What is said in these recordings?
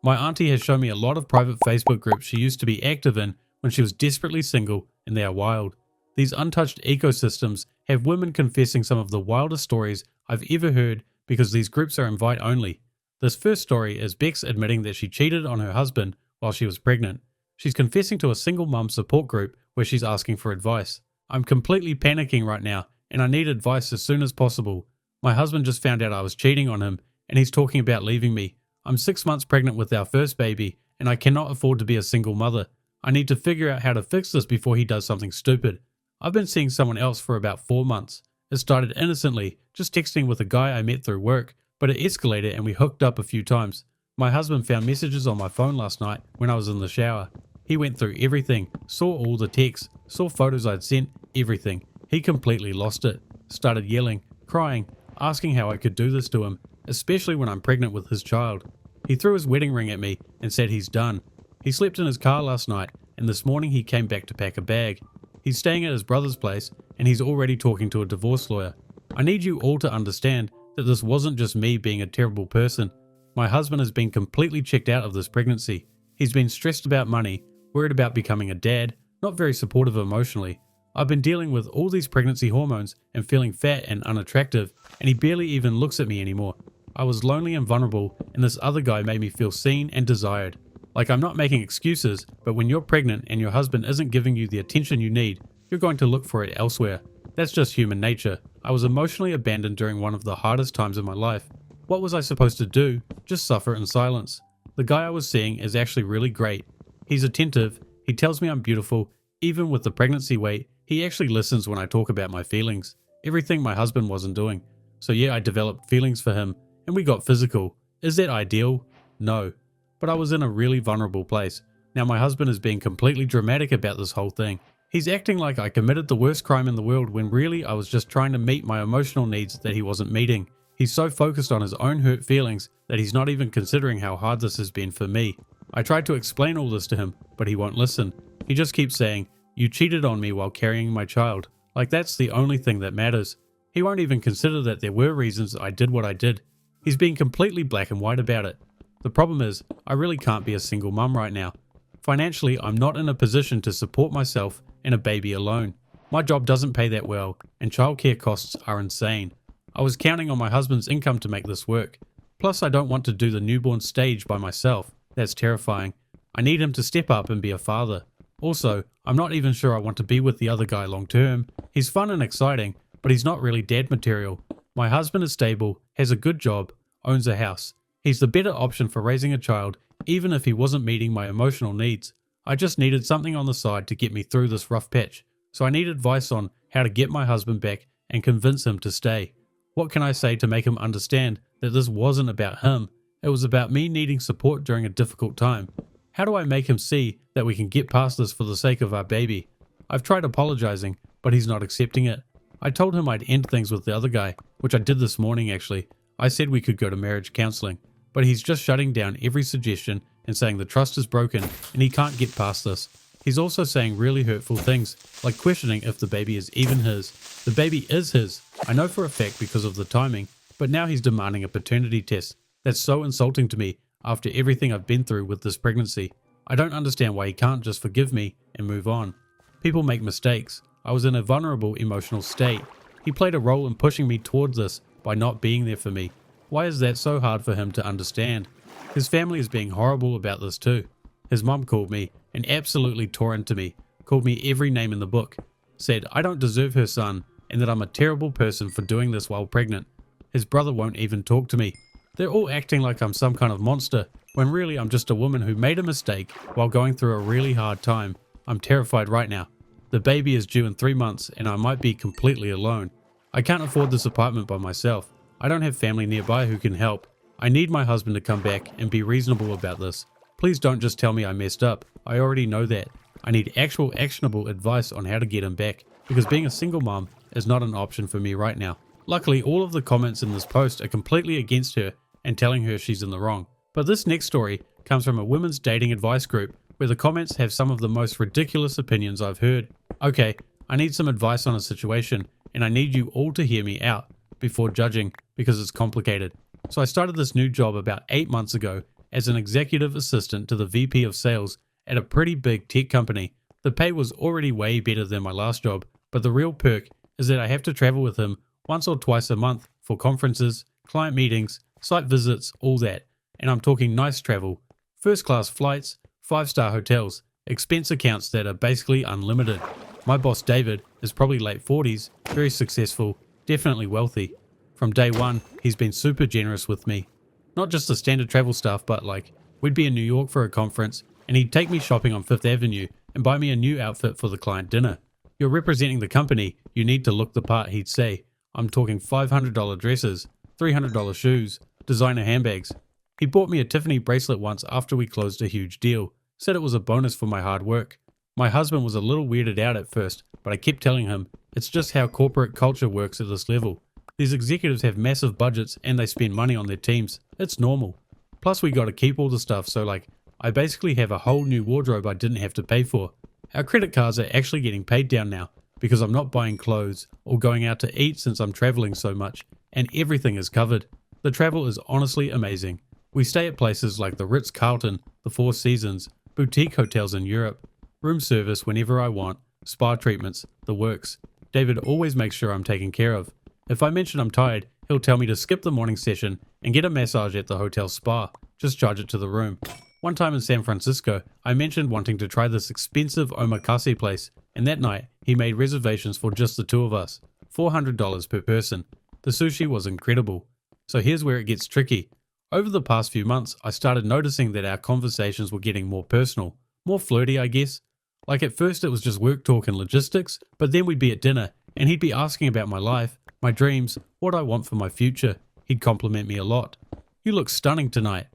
My auntie has shown me a lot of private Facebook groups she used to be active in when she was desperately single, and they are wild. These untouched ecosystems have women confessing some of the wildest stories I've ever heard because these groups are invite only. This first story is Bex admitting that she cheated on her husband while she was pregnant. She's confessing to a single mum support group where she's asking for advice. I'm completely panicking right now, and I need advice as soon as possible. My husband just found out I was cheating on him, and he's talking about leaving me. I'm 6 months pregnant with our first baby, and I cannot afford to be a single mother. I need to figure out how to fix this before he does something stupid. I've been seeing someone else for about 4 months. It started innocently, just texting with a guy I met through work, but it escalated and we hooked up a few times. My husband found messages on my phone last night when I was in the shower. He went through everything, saw all the texts, saw photos I'd sent, everything. He completely lost it. Started yelling, crying, asking how I could do this to him, especially when I'm pregnant with his child. He threw his wedding ring at me and said he's done. He slept in his car last night, and this morning he came back to pack a bag. He's staying at his brother's place, and he's already talking to a divorce lawyer. I need you all to understand that this wasn't just me being a terrible person. My husband has been completely checked out of this pregnancy. He's been stressed about money, worried about becoming a dad, not very supportive emotionally. I've been dealing with all these pregnancy hormones and feeling fat and unattractive, and he barely even looks at me anymore. I was lonely and vulnerable, and this other guy made me feel seen and desired. Like, I'm not making excuses, but when you're pregnant and your husband isn't giving you the attention you need, you're going to look for it elsewhere. That's just human nature. I was emotionally abandoned during one of the hardest times in my life. What was I supposed to do? Just suffer in silence. The guy I was seeing is actually really great. He's attentive, he tells me I'm beautiful, even with the pregnancy weight, he actually listens when I talk about my feelings. Everything my husband wasn't doing. So yeah, I developed feelings for him, and we got physical. Is that ideal? No. But I was in a really vulnerable place. Now my husband is being completely dramatic about this whole thing. He's acting like I committed the worst crime in the world when really I was just trying to meet my emotional needs that he wasn't meeting. He's so focused on his own hurt feelings that he's not even considering how hard this has been for me. I tried to explain all this to him, but he won't listen. He just keeps saying, "You cheated on me while carrying my child." Like that's the only thing that matters. He won't even consider that there were reasons I did what I did. He's being completely black and white about it. The problem is, I really can't be a single mum right now. Financially, I'm not in a position to support myself and a baby alone. My job doesn't pay that well, and childcare costs are insane. I was counting on my husband's income to make this work. Plus, I don't want to do the newborn stage by myself. That's terrifying. I need him to step up and be a father. Also, I'm not even sure I want to be with the other guy long term. He's fun and exciting, but he's not really dad material. My husband is stable, has a good job, owns a house. He's the better option for raising a child, even if he wasn't meeting my emotional needs. I just needed something on the side to get me through this rough patch, so I need advice on how to get my husband back and convince him to stay. What can I say to make him understand that this wasn't about him? It was about me needing support during a difficult time. How do I make him see that we can get past this for the sake of our baby? I've tried apologizing, but he's not accepting it. I told him I'd end things with the other guy, which I did this morning actually. I said we could go to marriage counseling, but he's just shutting down every suggestion and saying the trust is broken and he can't get past this. He's also saying really hurtful things, like questioning if the baby is even his. The baby is his. I know for a fact because of the timing, but now he's demanding a paternity test. That's so insulting to me after everything I've been through with this pregnancy. I don't understand why he can't just forgive me and move on. People make mistakes. I was in a vulnerable emotional state. He played a role in pushing me towards this by not being there for me. Why is that so hard for him to understand? His family is being horrible about this too. His mum called me and absolutely tore into me, called me every name in the book, said I don't deserve her son and that I'm a terrible person for doing this while pregnant. His brother won't even talk to me. They're all acting like I'm some kind of monster, when really I'm just a woman who made a mistake while going through a really hard time. I'm terrified right now. The baby is due in 3 months and I might be completely alone. I can't afford this apartment by myself. I don't have family nearby who can help. I need my husband to come back and be reasonable about this. Please don't just tell me I messed up. I already know that. I need actual actionable advice on how to get him back, because being a single mom is not an option for me right now. Luckily, all of the comments in this post are completely against her and telling her she's in the wrong. But this next story comes from a women's dating advice group where the comments have some of the most ridiculous opinions I've heard. Okay, I need some advice on a situation and I need you all to hear me out before judging because it's complicated. So I started this new job about 8 months ago as an executive assistant to the VP of sales at a pretty big tech company. The pay was already way better than my last job, but the real perk is that I have to travel with him once or twice a month for conferences, client meetings, site visits, all that. And I'm talking nice travel, first-class flights, 5-star hotels, expense accounts that are basically unlimited. My boss David is probably late 40s, very successful, definitely wealthy. From day one, he's been super generous with me. Not just the standard travel stuff, but like, we'd be in New York for a conference, and he'd take me shopping on Fifth Avenue and buy me a new outfit for the client dinner. You're representing the company, you need to look the part, he'd say. I'm talking $500 dresses, $300 shoes, designer handbags. He bought me a Tiffany bracelet once after we closed a huge deal, said it was a bonus for my hard work. My husband was a little weirded out at first, but I kept telling him, it's just how corporate culture works at this level. These executives have massive budgets and they spend money on their teams. It's normal. Plus we gotta keep all the stuff, so like, I basically have a whole new wardrobe I didn't have to pay for. Our credit cards are actually getting paid down now, because I'm not buying clothes or going out to eat since I'm traveling so much, and everything is covered. The travel is honestly amazing. We stay at places like the Ritz-Carlton, the Four Seasons, boutique hotels in Europe, room service whenever I want, spa treatments, the works. David always makes sure I'm taken care of. If I mention I'm tired, he'll tell me to skip the morning session and get a massage at the hotel spa, just charge it to the room. One time in San Francisco, I mentioned wanting to try this expensive omakase place, and that night, he made reservations for just the two of us, $400 per person. The sushi was incredible. So here's where it gets tricky. Over the past few months, I started noticing that our conversations were getting more personal, more flirty, I guess. Like at first it was just work talk and logistics, but then we'd be at dinner, and he'd be asking about my life, my dreams, what I want for my future. He'd compliment me a lot. You look stunning tonight.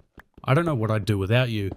I don't know what I'd do without you.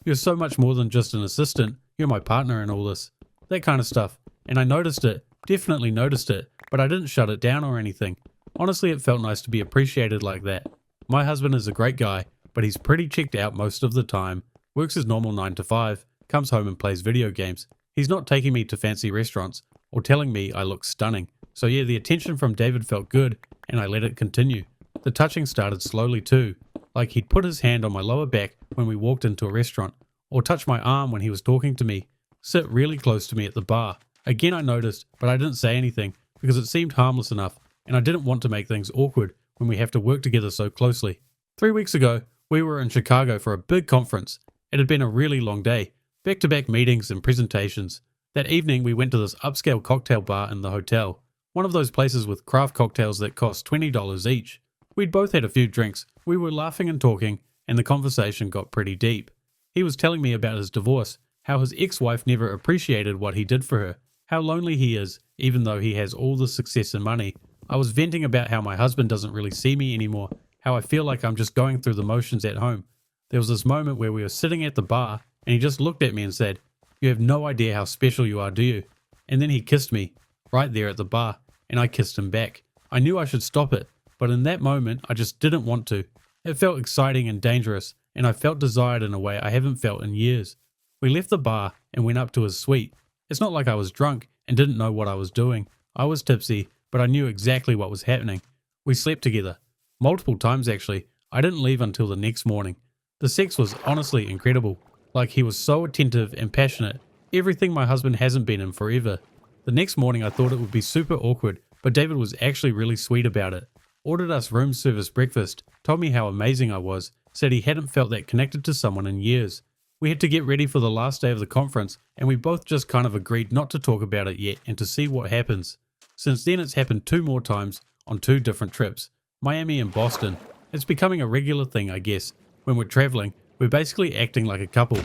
You're so much more than just an assistant. You're my partner in all this. That kind of stuff. And I noticed it, definitely noticed it, but I didn't shut it down or anything. Honestly, it felt nice to be appreciated like that. My husband is a great guy, but he's pretty checked out most of the time. Works his normal 9 to 5, comes home and plays video games. He's not taking me to fancy restaurants or telling me I look stunning. So yeah, the attention from David felt good, and I let it continue. The touching started slowly too, like he'd put his hand on my lower back when we walked into a restaurant, or touch my arm when he was talking to me, sit really close to me at the bar. Again I noticed, but I didn't say anything because it seemed harmless enough, and I didn't want to make things awkward when we have to work together so closely. 3 weeks ago, we were in Chicago for a big conference. It had been a really long day, back-to-back meetings and presentations. That evening we went to this upscale cocktail bar in the hotel, one of those places with craft cocktails that cost $20 each. We'd both had a few drinks, we were laughing and talking, and the conversation got pretty deep. He was telling me about his divorce, how his ex-wife never appreciated what he did for her, how lonely he is, even though he has all the success and money. I was venting about how my husband doesn't really see me anymore, how I feel like I'm just going through the motions at home. There was this moment where we were sitting at the bar, and he just looked at me and said, "You have no idea how special you are, do you?" And then he kissed me, right there at the bar, and I kissed him back. I knew I should stop it, but in that moment, I just didn't want to. It felt exciting and dangerous, and I felt desired in a way I haven't felt in years. We left the bar and went up to his suite. It's not like I was drunk and didn't know what I was doing. I was tipsy, but I knew exactly what was happening. We slept together. Multiple times actually. I didn't leave until the next morning. The sex was honestly incredible. Like he was so attentive and passionate. Everything my husband hasn't been in forever. The next morning I thought it would be super awkward, but David was actually really sweet about it. Ordered us room service breakfast, told me how amazing I was, said he hadn't felt that connected to someone in years. We had to get ready for the last day of the conference, and we both just kind of agreed not to talk about it yet and to see what happens. Since then it's happened 2 more times on 2 different trips, Miami and Boston. It's becoming a regular thing, I guess. When we're traveling, we're basically acting like a couple.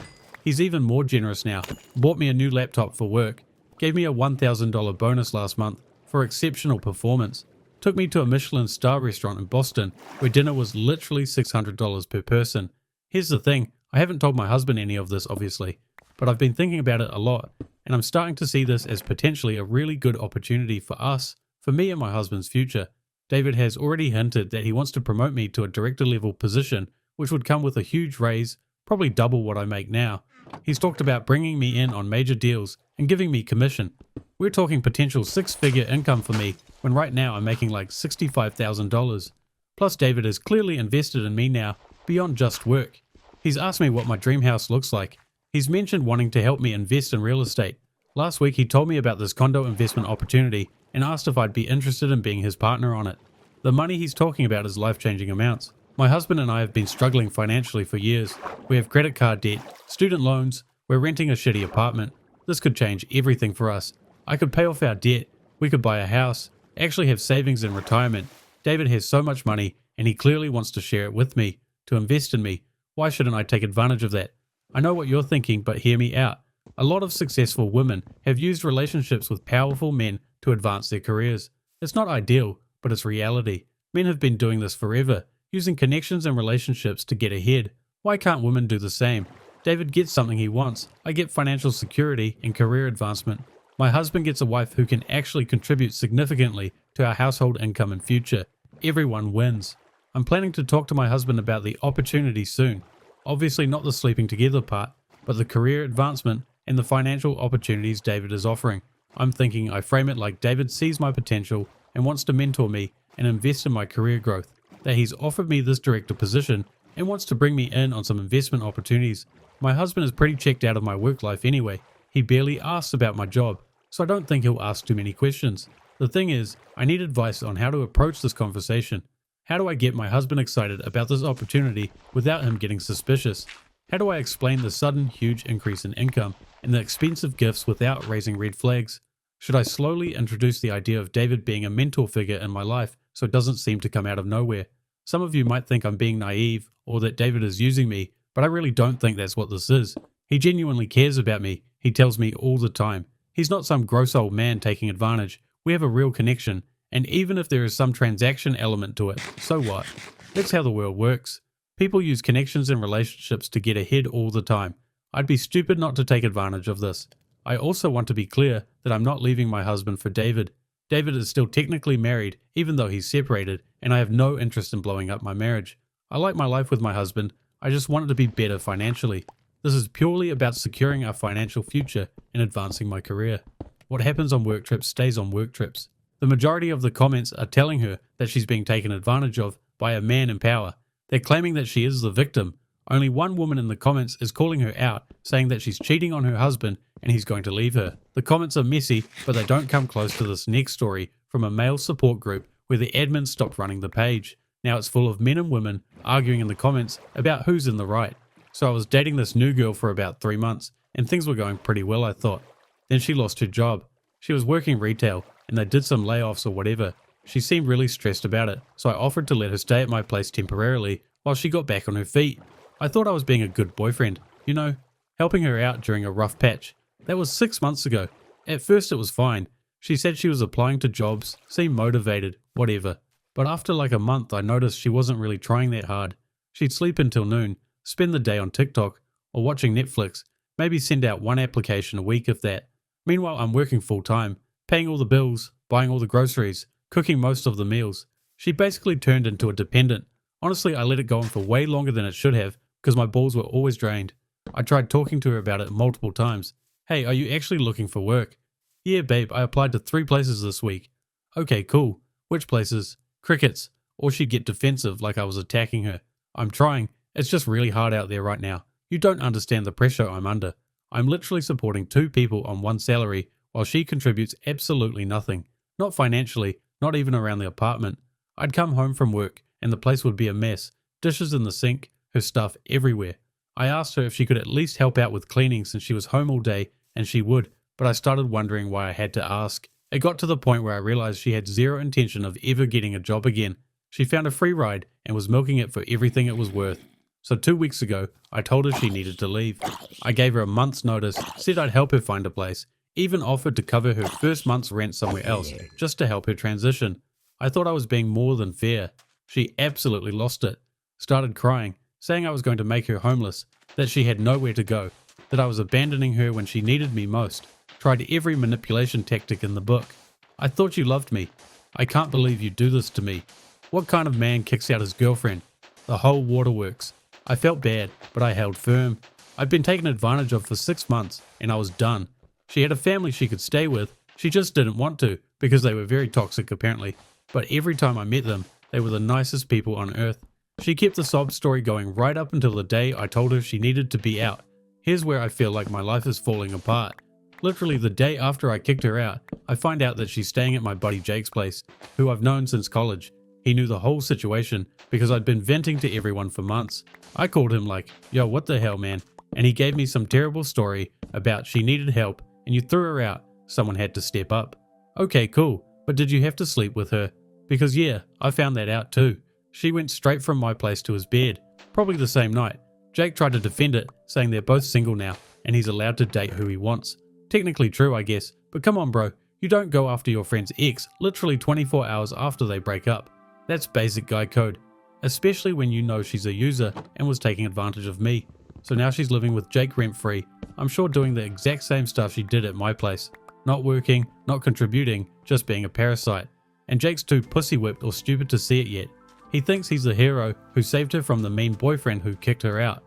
He's even more generous now, bought me a new laptop for work, gave me a $1,000 bonus last month for exceptional performance, took me to a Michelin star restaurant in Boston where dinner was literally $600 per person. Here's the thing, I haven't told my husband any of this obviously, but I've been thinking about it a lot, and I'm starting to see this as potentially a really good opportunity for us, for me and my husband's future. David has already hinted that he wants to promote me to a director level position, which would come with a huge raise, probably double what I make now. He's talked about bringing me in on major deals and giving me commission. We're talking potential 6-figure income for me, when right now I'm making like $65,000. Plus David is clearly invested in me now, beyond just work. He's asked me what my dream house looks like. He's mentioned wanting to help me invest in real estate. Last week he told me about this condo investment opportunity and asked if I'd be interested in being his partner on it. The money he's talking about is life-changing amounts. My husband and I have been struggling financially for years. We have credit card debt, student loans, we're renting a shitty apartment. This could change everything for us. I could pay off our debt, we could buy a house, actually have savings in retirement. David has so much money and he clearly wants to share it with me, to invest in me. Why shouldn't I take advantage of that? I know what you're thinking, but hear me out. A lot of successful women have used relationships with powerful men to advance their careers. It's not ideal, but it's reality. Men have been doing this forever, using connections and relationships to get ahead. Why can't women do the same? David gets something he wants. I get financial security and career advancement. My husband gets a wife who can actually contribute significantly to our household income and future. Everyone wins. I'm planning to talk to my husband about the opportunity soon. Obviously not the sleeping together part, but the career advancement and the financial opportunities David is offering. I'm thinking I frame it like David sees my potential and wants to mentor me and invest in my career growth, that he's offered me this director position and wants to bring me in on some investment opportunities. My husband is pretty checked out of my work life anyway. He barely asks about my job, so I don't think he'll ask too many questions. The thing is, I need advice on how to approach this conversation. How do I get my husband excited about this opportunity without him getting suspicious? How do I explain the sudden huge increase in income and the expensive gifts without raising red flags? Should I slowly introduce the idea of David being a mentor figure in my life so it doesn't seem to come out of nowhere? Some of you might think I'm being naive or that David is using me, but I really don't think that's what this is. He genuinely cares about me. He tells me all the time. He's not some gross old man taking advantage. We have a real connection, and even if there is some transaction element to it, so what? That's how the world works. People use connections and relationships to get ahead all the time. I'd be stupid not to take advantage of this. I also want to be clear that I'm not leaving my husband for David. David is still technically married, even though he's separated, and I have no interest in blowing up my marriage. I like my life with my husband. I just want it to be better financially. This is purely about securing our financial future and advancing my career. What happens on work trips stays on work trips. The majority of the comments are telling her that she's being taken advantage of by a man in power. They're claiming that she is the victim. Only one woman in the comments is calling her out, saying that she's cheating on her husband and he's going to leave her. The comments are messy, but they don't come close to this next story from a male support group where the admin stopped running the page. Now it's full of men and women arguing in the comments about who's in the right. So I was dating this new girl for about 3 months and things were going pretty well, I thought. Then she lost her job. She was working retail and they did some layoffs or whatever. She seemed really stressed about it, so I offered to let her stay at my place temporarily while she got back on her feet. I thought I was being a good boyfriend, you know, helping her out during a rough patch. That was 6 months ago. At first it was fine. She said she was applying to jobs, seemed motivated, whatever. But after like a month I noticed she wasn't really trying that hard. She'd sleep until noon, spend the day on TikTok or watching Netflix, maybe send out one application a week if that. Meanwhile I'm working full time, paying all the bills, buying all the groceries, cooking most of the meals. She basically turned into a dependent. Honestly, I let it go on for way longer than it should have because my balls were always drained. I tried talking to her about it multiple times. Hey, are you actually looking for work? Yeah, babe, I applied to 3 places this week. Okay, cool. Which places? Crickets. Or she'd get defensive like I was attacking her. I'm trying. It's just really hard out there right now. You don't understand the pressure I'm under. I'm literally supporting 2 people on one salary while she contributes absolutely nothing. Not financially, not even around the apartment. I'd come home from work and the place would be a mess. Dishes in the sink, her stuff everywhere. I asked her if she could at least help out with cleaning since she was home all day, and she would, but I started wondering why I had to ask. It got to the point where I realized she had zero intention of ever getting a job again. She found a free ride and was milking it for everything it was worth. So 2 weeks ago, I told her she needed to leave. I gave her a month's notice, said I'd help her find a place, even offered to cover her first month's rent somewhere else, just to help her transition. I thought I was being more than fair. She absolutely lost it. Started crying, saying I was going to make her homeless, that she had nowhere to go, that I was abandoning her when she needed me most. Tried every manipulation tactic in the book. I thought you loved me. I can't believe you do this to me. What kind of man kicks out his girlfriend? The whole waterworks. I felt bad, but I held firm. I'd been taken advantage of for 6 months, and I was done. She had a family she could stay with. She just didn't want to, because they were very toxic apparently. But every time I met them, they were the nicest people on earth. She kept the sob story going right up until the day I told her she needed to be out. Here's where I feel like my life is falling apart. Literally the day after I kicked her out, I find out that she's staying at my buddy Jake's place, who I've known since college. He knew the whole situation because I'd been venting to everyone for months. I called him like, yo, what the hell, man? And he gave me some terrible story about she needed help and you threw her out. Someone had to step up. Okay, cool. But did you have to sleep with her? Because yeah, I found that out too. She went straight from my place to his bed, probably the same night. Jake tried to defend it, saying they're both single now and he's allowed to date who he wants. Technically true, I guess, but come on bro, you don't go after your friend's ex literally 24 hours after they break up. That's basic guy code, especially when you know she's a user and was taking advantage of me. So now she's living with Jake rent-free, I'm sure doing the exact same stuff she did at my place. Not working, not contributing, just being a parasite. And Jake's too pussy-whipped or stupid to see it yet. He thinks he's the hero who saved her from the mean boyfriend who kicked her out.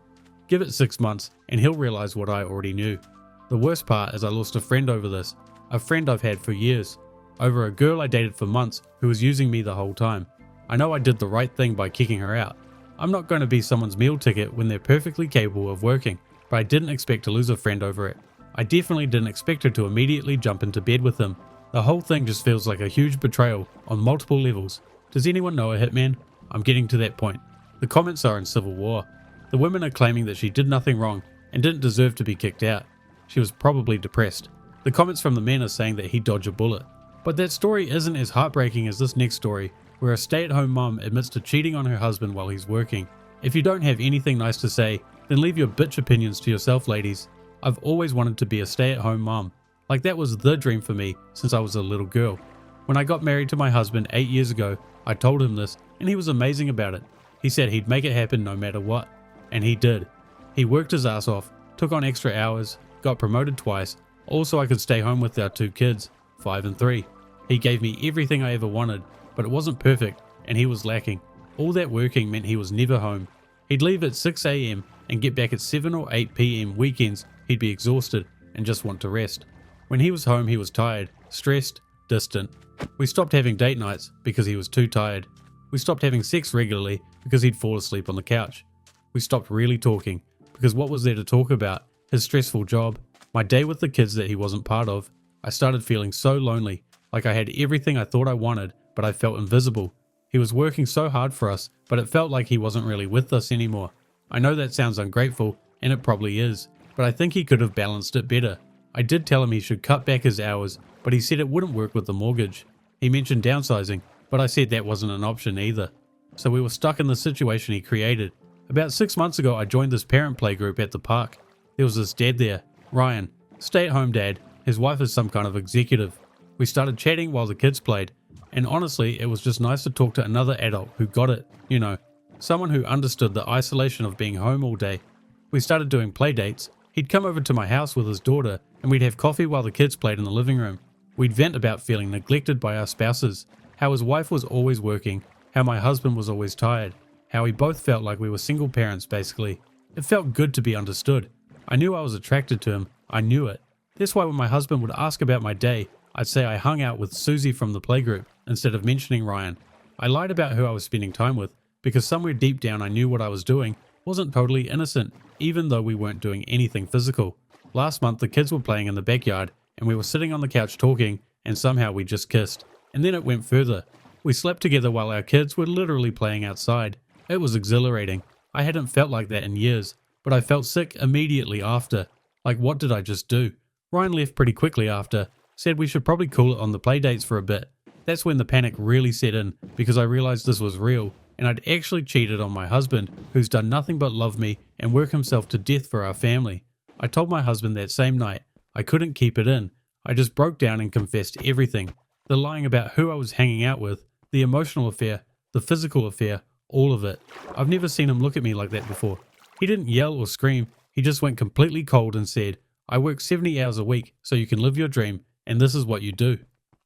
Give it 6 months and he'll realize what I already knew. The worst part is I lost a friend over this, a friend I've had for years, over a girl I dated for months who was using me the whole time. I know I did the right thing by kicking her out. I'm not going to be someone's meal ticket when they're perfectly capable of working, but I didn't expect to lose a friend over it. I definitely didn't expect her to immediately jump into bed with him. The whole thing just feels like a huge betrayal on multiple levels. Does anyone know a hitman? I'm getting to that point. The comments are in civil war. The women are claiming that she did nothing wrong and didn't deserve to be kicked out. She was probably depressed. The comments from the men are saying that he dodged a bullet. But that story isn't as heartbreaking as this next story, where a stay-at-home mum admits to cheating on her husband while he's working. If you don't have anything nice to say, then leave your bitch opinions to yourself, ladies. I've always wanted to be a stay-at-home mum. Like that was the dream for me since I was a little girl. When I got married to my husband 8 years ago, I told him this and he was amazing about it. He said he'd make it happen no matter what. And he did. He worked his ass off, took on extra hours, got promoted twice, also I could stay home with our 2 kids, 5 and 3. He gave me everything I ever wanted, but it wasn't perfect and he was lacking. All that working meant he was never home. He'd leave at 6 AM and get back at 7 or 8 PM weekends. He'd be exhausted and just want to rest. When he was home he was tired, stressed, distant. We stopped having date nights because he was too tired. We stopped having sex regularly because he'd fall asleep on the couch. We stopped really talking because what was there to talk about? His stressful job, my day with the kids that he wasn't part of. I started feeling so lonely, like I had everything I thought I wanted, but I felt invisible. He was working so hard for us, but it felt like he wasn't really with us anymore. I know that sounds ungrateful, and it probably is, but I think he could have balanced it better. I did tell him he should cut back his hours, but he said it wouldn't work with the mortgage. He mentioned downsizing, but I said that wasn't an option either. So we were stuck in the situation he created. About 6 months ago I joined this parent play group at the park. There was this dad there, Ryan, stay-at-home dad. His wife is some kind of executive. We started chatting while the kids played, and honestly it was just nice to talk to another adult who got it, you know, someone who understood the isolation of being home all day. We started doing play dates. He'd come over to my house with his daughter and we'd have coffee while the kids played in the living room. We'd vent about feeling neglected by our spouses, how his wife was always working, how my husband was always tired, how we both felt like we were single parents basically. It felt good to be understood. I knew I was attracted to him. I knew it. That's why when my husband would ask about my day, I'd say I hung out with Susie from the playgroup instead of mentioning Ryan. I lied about who I was spending time with because somewhere deep down I knew what I was doing wasn't totally innocent, even though we weren't doing anything physical. Last month the kids were playing in the backyard and we were sitting on the couch talking and somehow we just kissed. And then it went further. We slept together while our kids were literally playing outside. It was exhilarating. I hadn't felt like that in years, but I felt sick immediately after. Like what did I just do? Ryan left pretty quickly after, said we should probably cool it on the play dates for a bit. That's when the panic really set in because I realized this was real and I'd actually cheated on my husband, who's done nothing but love me and work himself to death for our family. I told my husband that same night. I couldn't keep it in. I just broke down and confessed everything. The lying about who I was hanging out with, the emotional affair, the physical affair, all of it. I've never seen him look at me like that before. He didn't yell or scream. He just went completely cold and said, I work 70 hours a week so you can live your dream and this is what you do.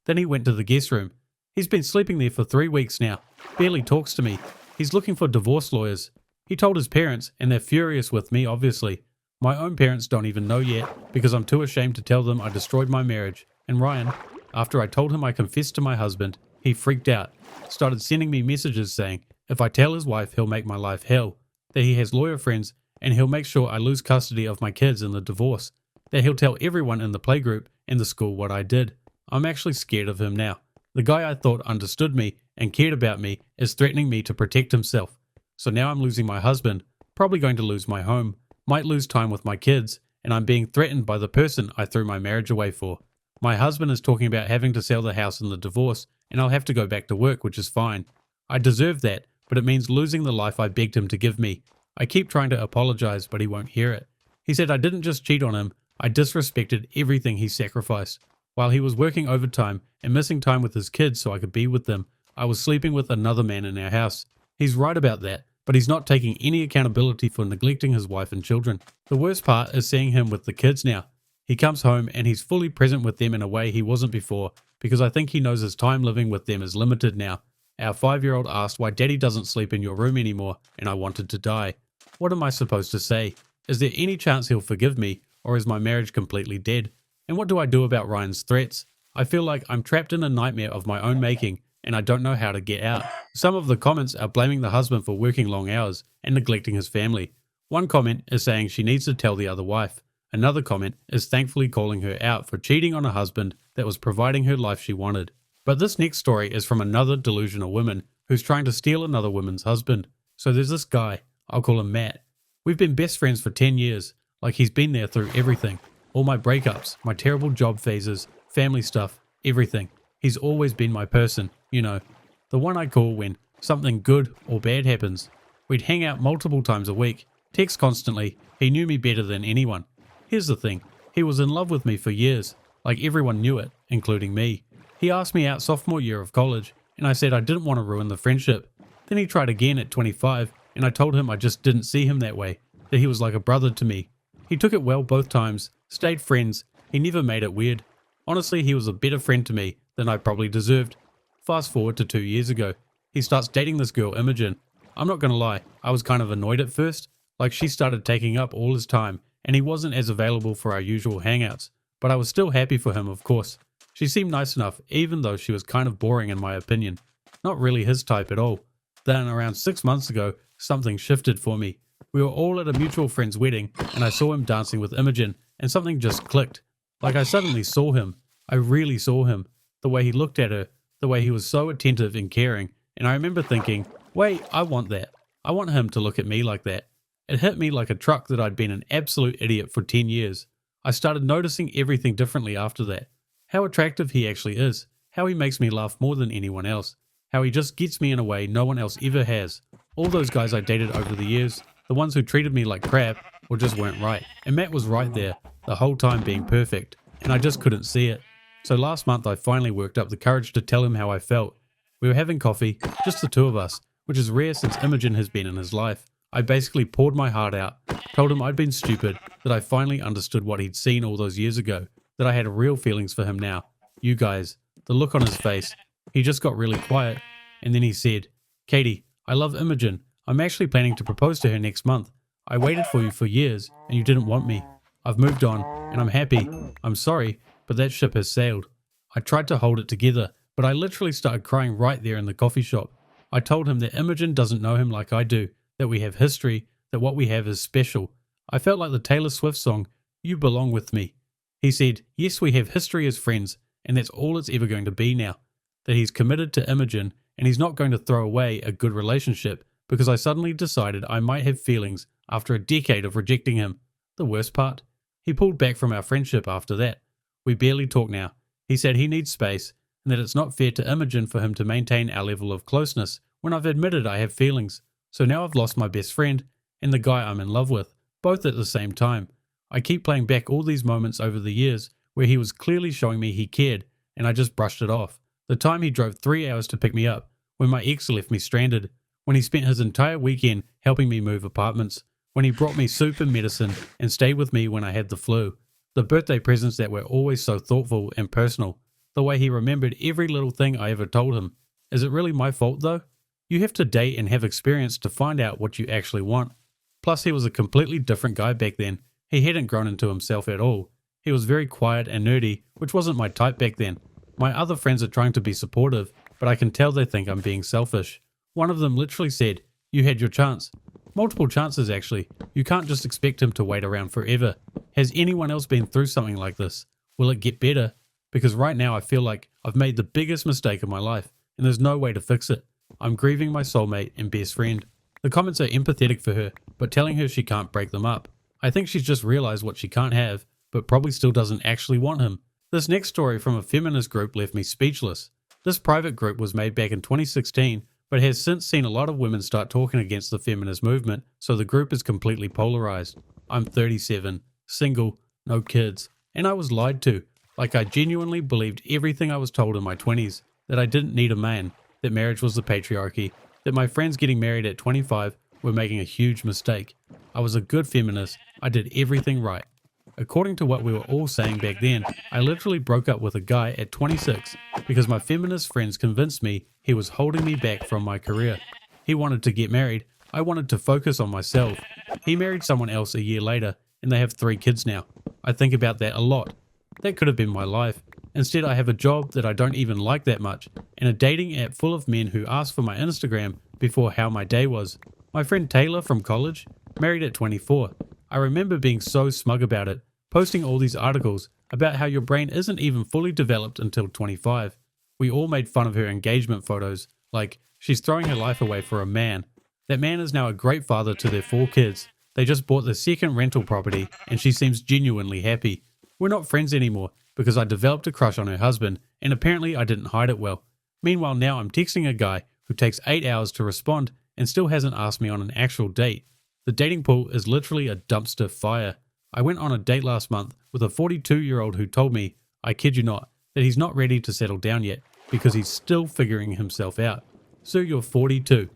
Then he went to the guest room. He's been sleeping there for 3 weeks now. Barely talks to me. He's looking for divorce lawyers. He told his parents and they're furious with me obviously. My own parents don't even know yet because I'm too ashamed to tell them I destroyed my marriage. And Ryan, after I told him I confessed to my husband, he freaked out. Started sending me messages saying, If I tell his wife, he'll make my life hell, that he has lawyer friends, and he'll make sure I lose custody of my kids in the divorce, that he'll tell everyone in the playgroup and the school what I did. I'm actually scared of him now. The guy I thought understood me and cared about me is threatening me to protect himself. So now I'm losing my husband, probably going to lose my home, might lose time with my kids, and I'm being threatened by the person I threw my marriage away for. My husband is talking about having to sell the house in the divorce, and I'll have to go back to work, which is fine. I deserve that, but it means losing the life I begged him to give me. I keep trying to apologize, but he won't hear it. He said I didn't just cheat on him, I disrespected everything he sacrificed. While he was working overtime and missing time with his kids so I could be with them, I was sleeping with another man in our house. He's right about that, but he's not taking any accountability for neglecting his wife and children. The worst part is seeing him with the kids now. He comes home and he's fully present with them in a way he wasn't before, because I think he knows his time living with them is limited now. Our 5-year-old asked why Daddy doesn't sleep in your room anymore, and I wanted to die. What am I supposed to say? Is there any chance he'll forgive me, or is my marriage completely dead? And what do I do about Ryan's threats? I feel like I'm trapped in a nightmare of my own making, and I don't know how to get out. Some of the comments are blaming the husband for working long hours and neglecting his family. One comment is saying she needs to tell the other wife. Another comment is thankfully calling her out for cheating on a husband that was providing her life she wanted. But this next story is from another delusional woman who's trying to steal another woman's husband. So there's this guy, I'll call him Matt. We've been best friends for 10 years, like he's been there through everything. All my breakups, my terrible job phases, family stuff, everything. He's always been my person, you know, the one I call when something good or bad happens. We'd hang out multiple times a week, text constantly, he knew me better than anyone. Here's the thing, he was in love with me for years, like everyone knew it, including me. He asked me out sophomore year of college, and I said I didn't want to ruin the friendship. Then he tried again at 25, and I told him I just didn't see him that way, that he was like a brother to me. He took it well both times, stayed friends, he never made it weird. Honestly, he was a better friend to me than I probably deserved. Fast forward to 2 years ago, he starts dating this girl Imogen. I'm not gonna lie, I was kind of annoyed at first, like she started taking up all his time, and he wasn't as available for our usual hangouts, but I was still happy for him, of course. She seemed nice enough, even though she was kind of boring in my opinion. Not really his type at all. Then around 6 months ago, something shifted for me. We were all at a mutual friend's wedding, and I saw him dancing with Imogen, and something just clicked. Like I suddenly saw him. I really saw him. The way he looked at her, the way he was so attentive and caring, and I remember thinking, wait, I want that. I want him to look at me like that. It hit me like a truck that I'd been an absolute idiot for 10 years. I started noticing everything differently after that. How attractive he actually is. How he makes me laugh more than anyone else. How he just gets me in a way no one else ever has. All those guys I dated over the years, the ones who treated me like crap or just weren't right. And Matt was right there, the whole time being perfect, and I just couldn't see it. So last month I finally worked up the courage to tell him how I felt. We were having coffee, just the two of us, which is rare since Imogen has been in his life. I basically poured my heart out, told him I'd been stupid, that I finally understood what he'd seen all those years ago, that I had real feelings for him now. You guys, the look on his face, he just got really quiet, and then he said, Katie, I love Imogen. I'm actually planning to propose to her next month. I waited for you for years, and you didn't want me. I've moved on, and I'm happy. I'm sorry, but that ship has sailed. I tried to hold it together, but I literally started crying right there in the coffee shop. I told him that Imogen doesn't know him like I do, that we have history, that what we have is special. I felt like the Taylor Swift song, You Belong With Me. He said, yes, we have history as friends, and that's all it's ever going to be now. That he's committed to Imogen, and he's not going to throw away a good relationship because I suddenly decided I might have feelings after a decade of rejecting him. The worst part? He pulled back from our friendship after that. We barely talk now. He said he needs space, and that it's not fair to Imogen for him to maintain our level of closeness when I've admitted I have feelings. So now I've lost my best friend and the guy I'm in love with, both at the same time. I keep playing back all these moments over the years where he was clearly showing me he cared, and I just brushed it off. The time he drove 3 hours to pick me up, when my ex left me stranded, when he spent his entire weekend helping me move apartments, when he brought me soup and medicine and stayed with me when I had the flu, the birthday presents that were always so thoughtful and personal, the way he remembered every little thing I ever told him. Is it really my fault though? You have to date and have experience to find out what you actually want. Plus he was a completely different guy back then. He hadn't grown into himself at all. He was very quiet and nerdy, which wasn't my type back then. My other friends are trying to be supportive, but I can tell they think I'm being selfish. One of them literally said, "You had your chance." Multiple chances actually. You can't just expect him to wait around forever. Has anyone else been through something like this? Will it get better? Because right now I feel like I've made the biggest mistake of my life and there's no way to fix it. I'm grieving my soulmate and best friend. The comments are empathetic for her, but telling her she can't break them up. I think she's just realized what she can't have, but probably still doesn't actually want him. This next story from a feminist group left me speechless. This private group was made back in 2016, but has since seen a lot of women start talking against the feminist movement, so the group is completely polarized. I'm 37, single, no kids, and I was lied to. Like I genuinely believed everything I was told in my 20s, that I didn't need a man, that marriage was the patriarchy, that my friends getting married at 25 were making a huge mistake. I was a good feminist, I did everything right. According to what we were all saying back then, I literally broke up with a guy at 26 because my feminist friends convinced me he was holding me back from my career. He wanted to get married, I wanted to focus on myself. He married someone else a year later and they have 3 kids now. I think about that a lot. That could have been my life. Instead, I have a job that I don't even like that much and a dating app full of men who ask for my Instagram before how my day was. My friend Taylor from college, married at 24. I remember being so smug about it, posting all these articles about how your brain isn't even fully developed until 25. We all made fun of her engagement photos, like she's throwing her life away for a man. That man is now a great father to their 4 kids. They just bought their second rental property and she seems genuinely happy. We're not friends anymore because I developed a crush on her husband and apparently I didn't hide it well. Meanwhile now I'm texting a guy who takes 8 hours to respond and still hasn't asked me on an actual date. The dating pool is literally a dumpster fire. I went on a date last month with a 42-year-old who told me, I kid you not, that he's not ready to settle down yet because he's still figuring himself out. So you're 42,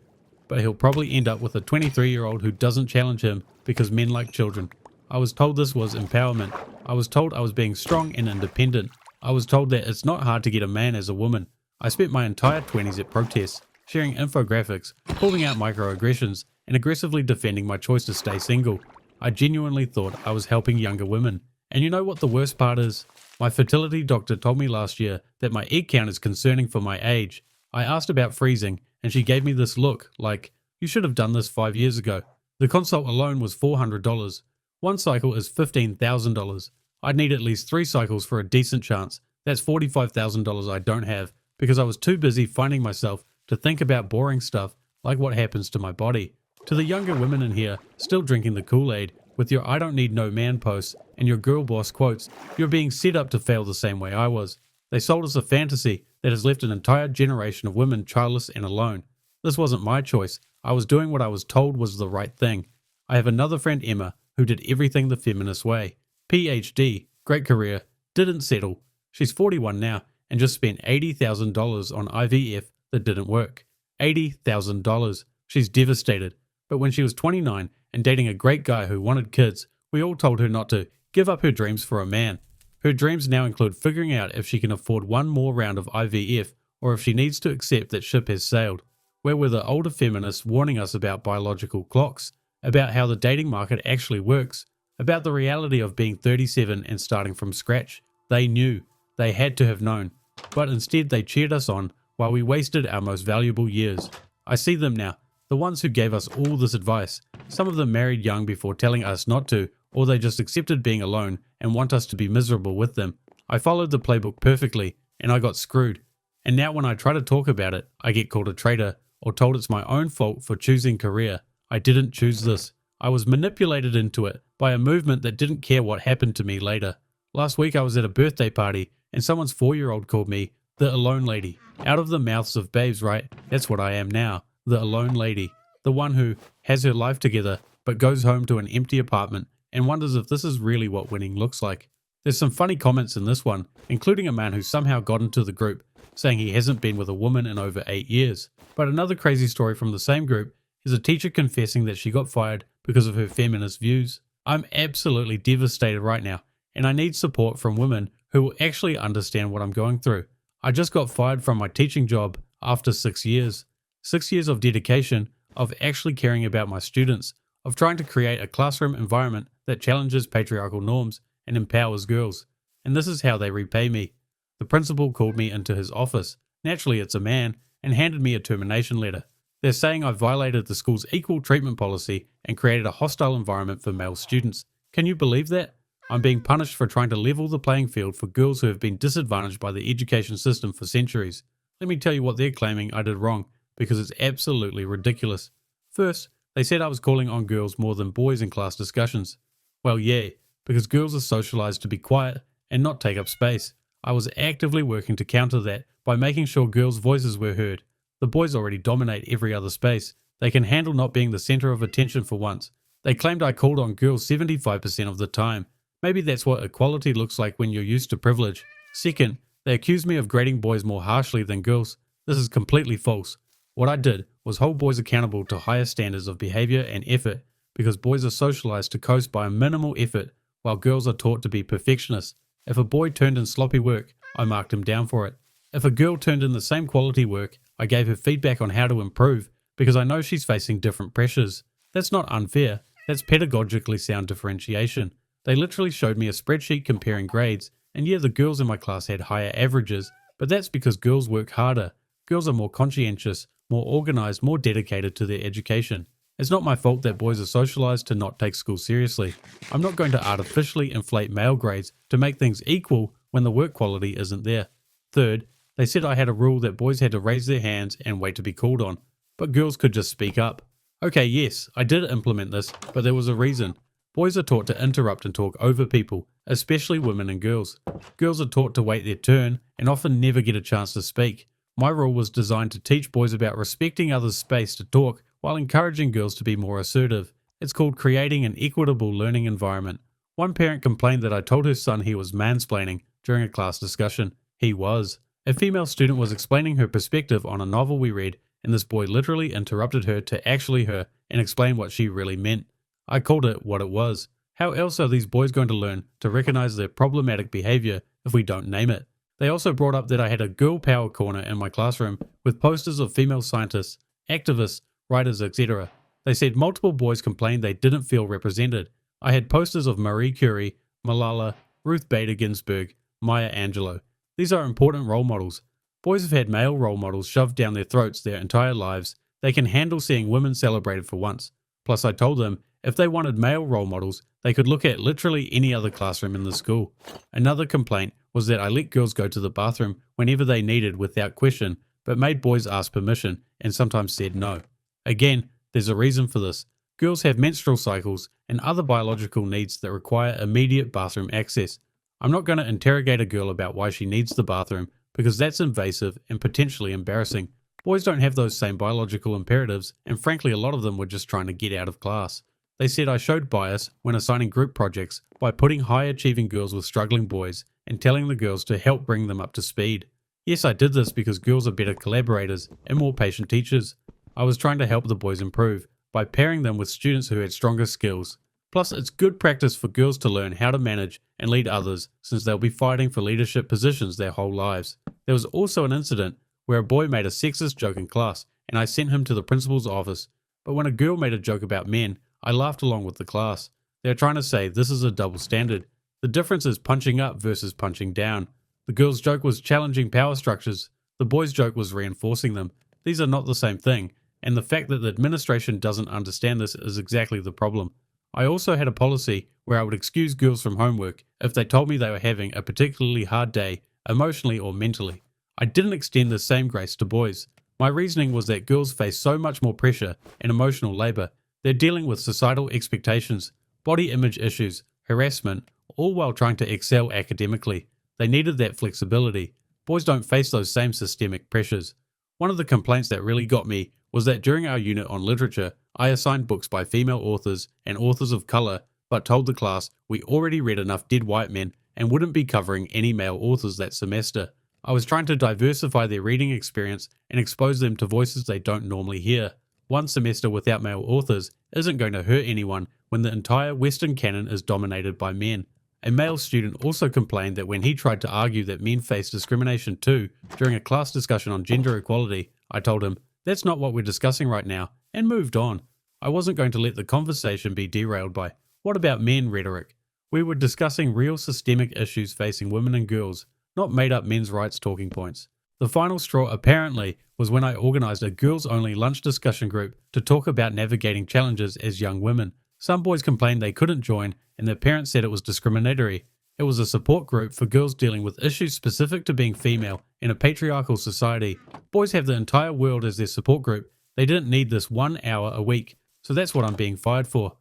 but he'll probably end up with a 23-year-old who doesn't challenge him because men like children. I was told this was empowerment. I was told I was being strong and independent. I was told that it's not hard to get a man as a woman. I spent my entire 20s at protests, sharing infographics, calling out microaggressions, and aggressively defending my choice to stay single. I genuinely thought I was helping younger women. And you know what the worst part is? My fertility doctor told me last year that my egg count is concerning for my age. I asked about freezing, and she gave me this look like, you should have done this 5 years ago. The consult alone was $400. One cycle is $15,000. I'd need at least 3 cycles for a decent chance. That's $45,000 I don't have because I was too busy finding myself to think about boring stuff like what happens to my body. To the younger women in here still drinking the Kool-Aid with your I don't need no man posts and your girl boss quotes, you're being set up to fail the same way I was. They sold us a fantasy that has left an entire generation of women childless and alone. This wasn't my choice. I was doing what I was told was the right thing. I have another friend, Emma, who did everything the feminist way. PhD, great career, didn't settle. She's 41 now and just spent $80,000 on IVF that didn't work. $80,000. She's devastated. But when she was 29 and dating a great guy who wanted kids, we all told her not to give up her dreams for a man. Her dreams now include figuring out if she can afford one more round of IVF or if she needs to accept that ship has sailed. Where were the older feminists warning us about biological clocks, about how the dating market actually works, about the reality of being 37 and starting from scratch? They knew. They had to have known. But instead they cheered us on while we wasted our most valuable years. I see them now. The ones who gave us all this advice. Some of them married young before telling us not to, or they just accepted being alone and want us to be miserable with them. I followed the playbook perfectly, and I got screwed. And now when I try to talk about it, I get called a traitor, or told it's my own fault for choosing career. I didn't choose this. I was manipulated into it by a movement that didn't care what happened to me later. Last week I was at a birthday party, and someone's 4-year-old called me the alone lady. Out of the mouths of babes, right? That's what I am now. The alone lady, the one who has her life together but goes home to an empty apartment and wonders if this is really what winning looks like. There's some funny comments in this one, including a man who somehow got into the group, saying he hasn't been with a woman in over 8 years. But another crazy story from the same group is a teacher confessing that she got fired because of her feminist views. I'm absolutely devastated right now, and I need support from women who will actually understand what I'm going through. I just got fired from my teaching job after 6 years. 6 years of dedication, of actually caring about my students, of trying to create a classroom environment that challenges patriarchal norms and empowers girls. And this is how they repay me. The principal called me into his office, naturally it's a man, and handed me a termination letter. They're saying I've violated the school's equal treatment policy and created a hostile environment for male students. Can you believe that? I'm being punished for trying to level the playing field for girls who have been disadvantaged by the education system for centuries. Let me tell you what they're claiming I did wrong, because it's absolutely ridiculous. First, they said I was calling on girls more than boys in class discussions. Well, yeah, because girls are socialized to be quiet and not take up space. I was actively working to counter that by making sure girls' voices were heard. The boys already dominate every other space. They can handle not being the center of attention for once. They claimed I called on girls 75% of the time. Maybe that's what equality looks like when you're used to privilege. Second, they accused me of grading boys more harshly than girls. This is completely false. What I did was hold boys accountable to higher standards of behavior and effort, because boys are socialized to coast by a minimal effort, while girls are taught to be perfectionists. If a boy turned in sloppy work, I marked him down for it. If a girl turned in the same quality work, I gave her feedback on how to improve, because I know she's facing different pressures. That's not unfair. That's pedagogically sound differentiation. They literally showed me a spreadsheet comparing grades, and yeah, the girls in my class had higher averages, but that's because girls work harder. Girls are more conscientious, more organized, more dedicated to their education. It's not my fault that boys are socialized to not take school seriously. I'm not going to artificially inflate male grades to make things equal when the work quality isn't there. Third, they said I had a rule that boys had to raise their hands and wait to be called on, but girls could just speak up. Okay, yes, I did implement this, but there was a reason. Boys are taught to interrupt and talk over people, especially women and girls. Girls are taught to wait their turn and often never get a chance to speak. My rule was designed to teach boys about respecting others' space to talk while encouraging girls to be more assertive. It's called creating an equitable learning environment. One parent complained that I told her son he was mansplaining during a class discussion. He was. A female student was explaining her perspective on a novel we read, and this boy literally interrupted her to actually her and explain what she really meant. I called it what it was. How else are these boys going to learn to recognize their problematic behavior if we don't name it? They also brought up that I had a girl power corner in my classroom with posters of female scientists, activists, writers, etc. They said multiple boys complained they didn't feel represented. I had posters of Marie Curie, Malala, Ruth Bader Ginsburg, Maya Angelou. These are important role models. Boys have had male role models shoved down their throats their entire lives. They can handle seeing women celebrated for once. Plus, I told them if they wanted male role models, they could look at literally any other classroom in the school. Another complaint was that I let girls go to the bathroom whenever they needed without question, but made boys ask permission and sometimes said no. Again, there's a reason for this. Girls have menstrual cycles and other biological needs that require immediate bathroom access. I'm not going to interrogate a girl about why she needs the bathroom, because that's invasive and potentially embarrassing. Boys don't have those same biological imperatives, and frankly a lot of them were just trying to get out of class. They said I showed bias when assigning group projects by putting high-achieving girls with struggling boys and telling the girls to help bring them up to speed. Yes, I did this because girls are better collaborators and more patient teachers. I was trying to help the boys improve by pairing them with students who had stronger skills. Plus, it's good practice for girls to learn how to manage and lead others, since they'll be fighting for leadership positions their whole lives. There was also an incident where a boy made a sexist joke in class, and I sent him to the principal's office. But when a girl made a joke about men, I laughed along with the class. They're trying to say this is a double standard. The difference is punching up versus punching down. The girl's joke was challenging power structures. The boy's joke was reinforcing them. These are not the same thing, and the fact that the administration doesn't understand this is exactly the problem. I also had a policy where I would excuse girls from homework if they told me they were having a particularly hard day, emotionally or mentally. I didn't extend the same grace to boys. My reasoning was that girls face so much more pressure and emotional labor. They're dealing with societal expectations, body image issues, harassment, all while trying to excel academically. They needed that flexibility. Boys don't face those same systemic pressures. One of the complaints that really got me was that during our unit on literature, I assigned books by female authors and authors of color, but told the class we already read enough dead white men and wouldn't be covering any male authors that semester. I was trying to diversify their reading experience and expose them to voices they don't normally hear. One semester without male authors isn't going to hurt anyone when the entire Western canon is dominated by men. A male student also complained that when he tried to argue that men face discrimination too during a class discussion on gender equality, I told him, "That's not what we're discussing right now," and moved on. I wasn't going to let the conversation be derailed by "what about men" rhetoric. We were discussing real systemic issues facing women and girls, not made up men's rights talking points. The final straw apparently was when I organised a girls-only lunch discussion group to talk about navigating challenges as young women. Some boys complained they couldn't join and their parents said it was discriminatory. It was a support group for girls dealing with issues specific to being female in a patriarchal society. Boys have the entire world as their support group. They didn't need this 1 hour a week, so that's what I'm being fired for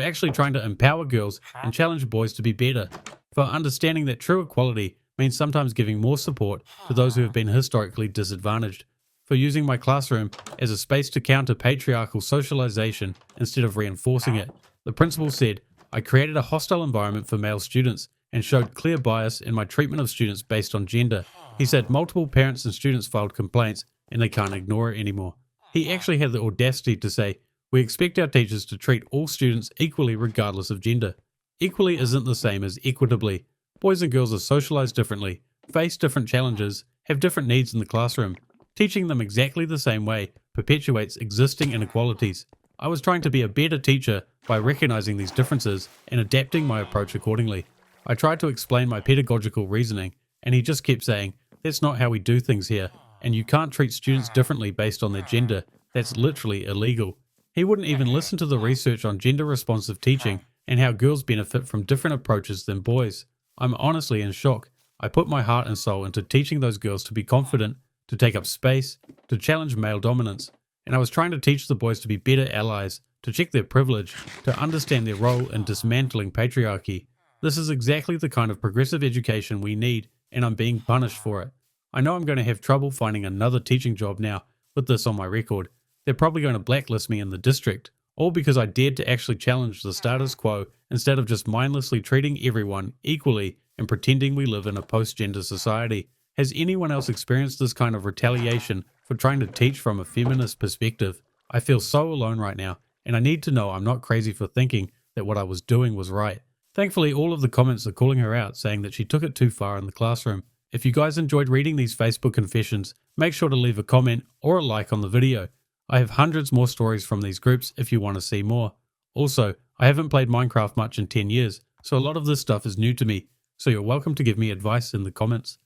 actually trying to empower girls and challenge boys to be better, for understanding that true equality means sometimes giving more support to those who have been historically disadvantaged, for using my classroom as a space to counter patriarchal socialization instead of reinforcing it. The principal said, I created a hostile environment for male students and showed clear bias in my treatment of students based on gender. He said multiple parents and students filed complaints and they can't ignore it anymore. He actually had the audacity to say, we expect our teachers to treat all students equally regardless of gender. Equally isn't the same as equitably. Boys and girls are socialized differently, face different challenges, have different needs in the classroom. Teaching them exactly the same way perpetuates existing inequalities. I was trying to be a better teacher by recognizing these differences and adapting my approach accordingly. I tried to explain my pedagogical reasoning, and he just kept saying, that's not how we do things here, and you can't treat students differently based on their gender. That's literally illegal. He wouldn't even listen to the research on gender-responsive teaching and how girls benefit from different approaches than boys. I'm honestly in shock. I put my heart and soul into teaching those girls to be confident, to take up space, to challenge male dominance. And I was trying to teach the boys to be better allies, to check their privilege, to understand their role in dismantling patriarchy. This is exactly the kind of progressive education we need, and I'm being punished for it. I know I'm going to have trouble finding another teaching job now with this on my record. They're probably going to blacklist me in the district, all because I dared to actually challenge the status quo instead of just mindlessly treating everyone equally and pretending we live in a post-gender society. Has anyone else experienced this kind of retaliation for trying to teach from a feminist perspective? I feel so alone right now, and I need to know I'm not crazy for thinking that what I was doing was right. Thankfully, all of the comments are calling her out, saying that she took it too far in the classroom. If you guys enjoyed reading these Facebook confessions, make sure to leave a comment or a like on the video. I have hundreds more stories from these groups if you want to see more. Also, I haven't played Minecraft much in 10 years, so a lot of this stuff is new to me, so you're welcome to give me advice in the comments.